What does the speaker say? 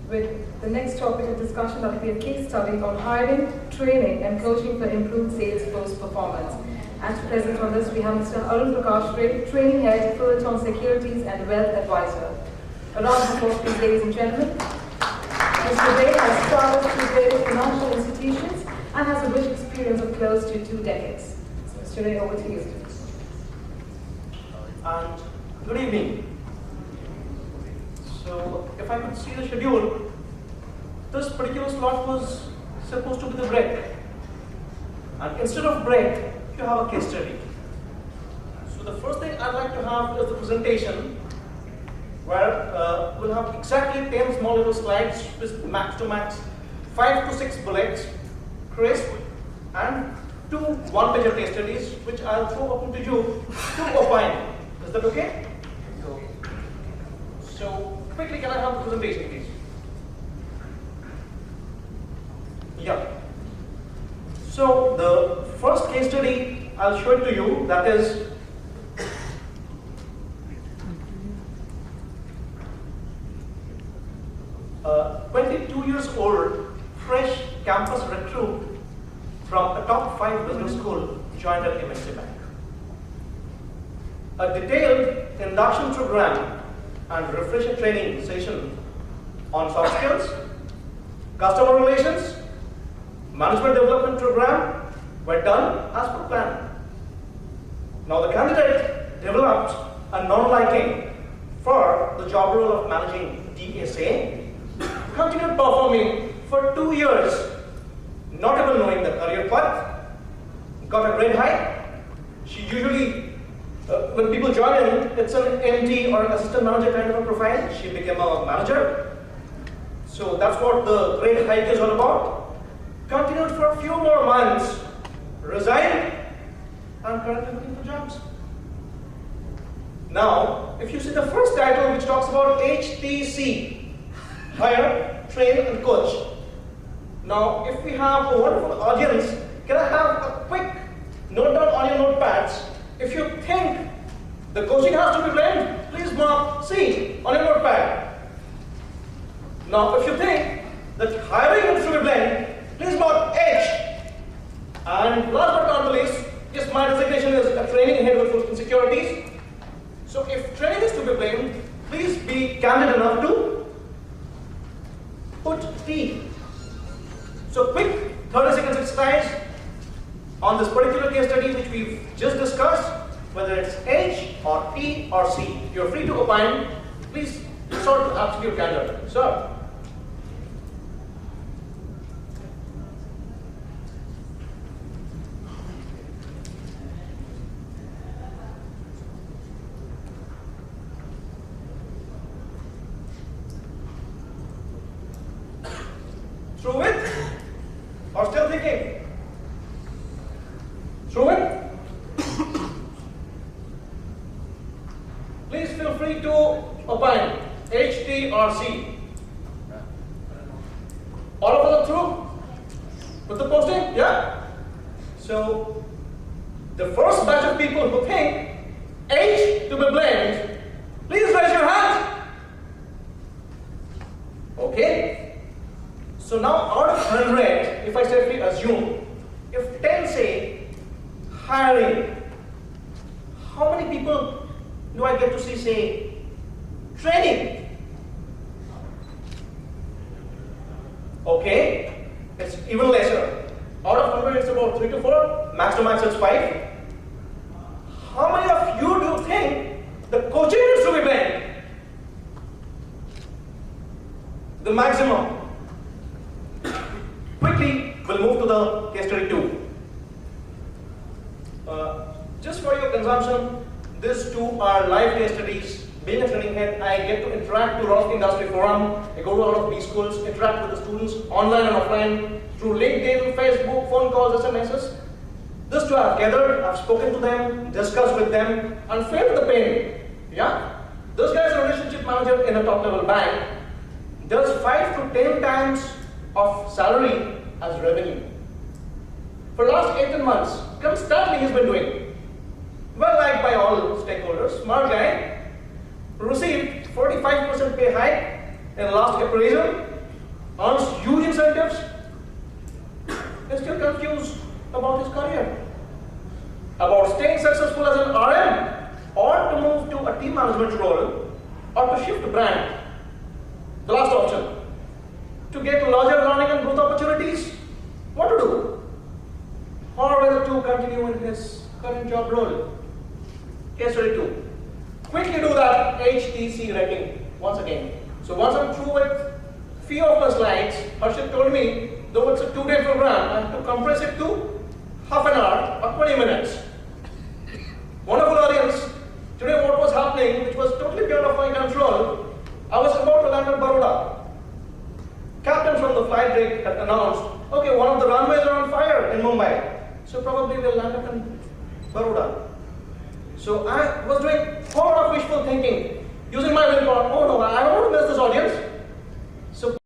with the next topic of discussion that will be a case study on hiring, training, and coaching for improved sales force performance. And to present on this, we have Mr. Arun Prakash, Training Head, Fullerton Securities and Wealth Advisor. A round of applause, please, ladies and gentlemen. Mr. Ray has traveled through various financial institutions and has a rich experience of close to 2 decades. So, Mr. Ray, over to you. And good evening. So, if I could see the schedule, this particular slot was supposed to be the break. And instead of break, you have a case study. So, the first thing I'd like to have is the presentation, where we'll have exactly 10 small little slides with max to max 5 to 6 bullets, crisp, and 2 one-pager case studies, which I'll throw open to you to opine. Is that okay? So, quickly, can I have the presentation, please? Yeah. So, the first case study I'll show it to you, that is a 22 years old, fresh campus recruit from a top 5 business school joined at MNC Bank. A detailed induction program and refresher training session on soft skills, customer relations, management development program were done as per plan. Now the candidate developed a non-liking for the job role of managing DSA, continued performing for 2 years, not even knowing the career path, got a grade high. She usually, when people join in, it's an MD or assistant manager kind of a profile. She became a manager. So that's what the grade hike is all about. Continued for a few more months, resigned, and currently looking for jobs. Now, if you see the first title, which talks about HTC, hire, train, and coach. Now, if we have a wonderful audience, can I have a quick note down on your notepads? If you think the coaching has to be blamed, please mark C on your notepad. Now, if you think that hiring is to be blamed, please mark H. And last but not the least, yes, my designation is a training head with Fullerton Securities. So if training is to be blamed, please be candid enough to put T. So quick 30-second exercise on this particular case study which we've just discussed, whether it's H or T or C. You're free to opine. Please resort to absolute candor. Sir. Through it or still thinking? Through it? Please feel free to opine. H, T or C. All of us are through with the posting? Yeah? So, the first batch of people who think H to be blamed, please raise your hand. Okay? So now out of 100, if I safely assume, if 10 say hiring, how many people do I get to see say training? Okay, it's even lesser. Out of 100, it's about 3 to 4, max to max it's 5. How many of you do think the coaching is to be blamed? The maximum. Quickly, we'll move to the case study 2. Just for your consumption, these 2 are live case studies. Being a training head, I get to interact to a lot of industry forum. I go to a lot of B schools, interact with the students online and offline through LinkedIn, Facebook, phone calls, SMSs. These 2 I've gathered, I've spoken to them, discussed with them, and felt the pain. Yeah? This guy is a relationship manager in a top level bank, does 5 to 10 times of salary as revenue. For last 18 months, constantly he's been doing. Well liked by all stakeholders, smart guy, received 45% pay hike in last appraisal, earns huge incentives, is still confused about his career, about staying successful as an RM, or to move to a team management role, or to shift brand. The last option, to get larger learning and growth opportunities, what to do? Or whether to continue in his current job role. Case study 2. Quickly do that HTC rating once again. So once I'm through with few of the slides, Harshit told me, though it's a 2-day program, I have to compress it to half an hour or 20 minutes. Wonderful audience, today what was happening, which was totally beyond of my control, I was about to land at Baroda. Captain from the flight deck had announced, okay, one of the runways are on fire in Mumbai, so probably we'll land up in Baroda. So I was doing a lot of wishful thinking, using my willpower. Oh no, I don't want to miss this audience. So